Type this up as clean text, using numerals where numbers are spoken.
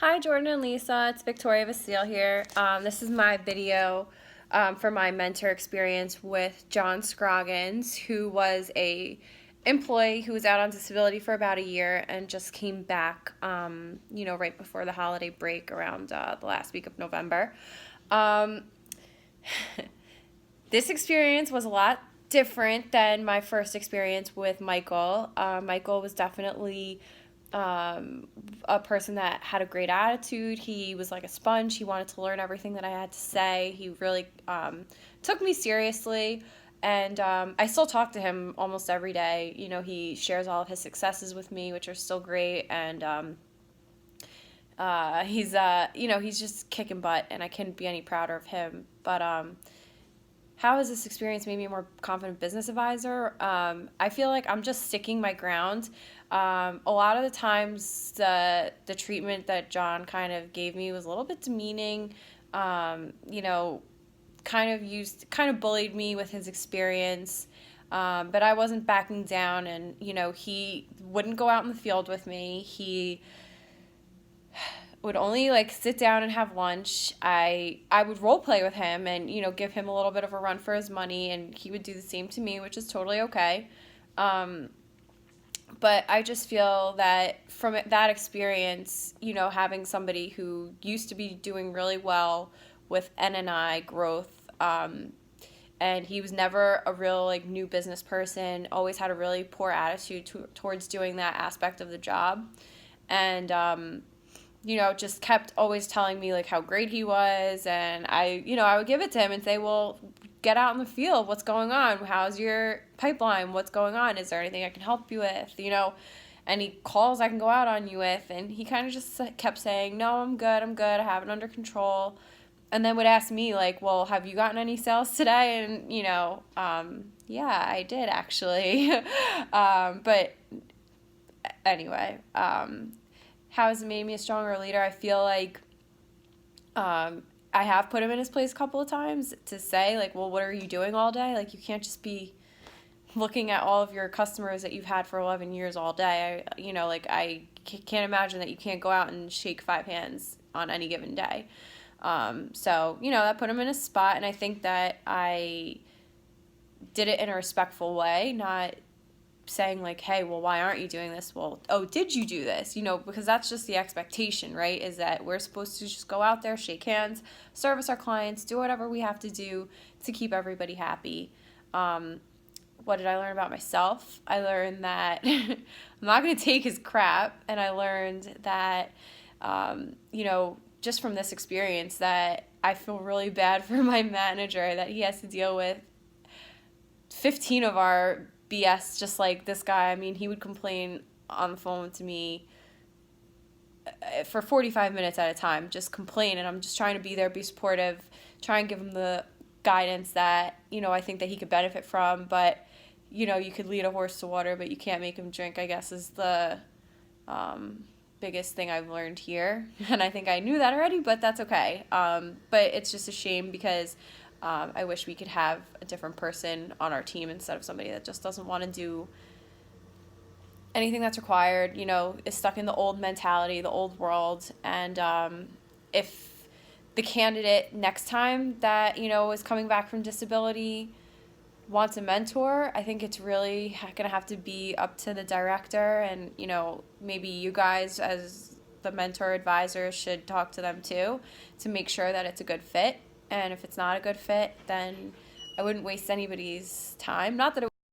Hi, Jordan and Lisa. It's Victoria Vasile here. This is my video for my mentor experience with John Scroggins, who was a employee who was out on disability for about a year and just came back, right before the holiday break around the last week of November. Um, this experience was a lot different than my first experience with Michael. Michael was definitely a person that had a great attitude. He was like a sponge. He wanted to learn everything that I had to say. He really took me seriously. And I still talk to him almost every day. He shares all of his successes with me, which are still great. And he's just kicking butt, and I couldn't be any prouder of him. But how has this experience made me a more confident business advisor? I feel like I'm just sticking my ground. A lot of the times, the treatment that John kind of gave me was a little bit demeaning. Kind of bullied me with his experience. But I wasn't backing down, and he wouldn't go out in the field with me. He would only sit down and have lunch. I would role play with him and give him a little bit of a run for his money, and he would do the same to me, which is totally okay. But I just feel that from that experience, having somebody who used to be doing really well with NNI growth, and he was never a real new business person, always had a really poor attitude towards doing that aspect of the job, and just kept always telling me how great he was. And I would give it to him and say, well, get out in the field. What's going on? How's your pipeline? What's going on? Is there anything I can help you with? Any calls I can go out on you with? And he kind of just kept saying, no, I'm good. I have it under control. And then would ask me well, have you gotten any sales today? And, yeah, I did actually. But anyway, how has it made me a stronger leader? I feel like I have put him in his place a couple of times to say, well, what are you doing all day? You can't just be looking at all of your customers that you've had for 11 years all day. I can't imagine that you can't go out and shake 5 hands on any given day. So, that put him in a spot, and I think that I did it in a respectful way, not saying hey, well, why aren't you doing this? Well, oh, did you do this? Because that's just the expectation, right? Is that we're supposed to just go out there, shake hands, service our clients, do whatever we have to do to keep everybody happy. What did I learn about myself? I learned that I'm not going to take his crap, and I learned that, just from this experience, that I feel really bad for my manager, that he has to deal with 15 of our BS just like this guy. I mean, he would complain on the phone to me for 45 minutes at a time, just complain, and I'm just trying to be there, be supportive, try and give him the guidance that, I think that he could benefit from. But, you could lead a horse to water, but you can't make him drink, I guess, is the biggest thing I've learned here. And I think I knew that already, but that's okay. But it's just a shame because I wish we could have a different person on our team instead of somebody that just doesn't want to do anything that's required, is stuck in the old mentality, the old world. And if the candidate next time that, is coming back from disability wants a mentor, I think it's really going to have to be up to the director. And, maybe you guys as the mentor advisors should talk to them too to make sure that it's a good fit. And if it's not a good fit, then I wouldn't waste anybody's time. Not that it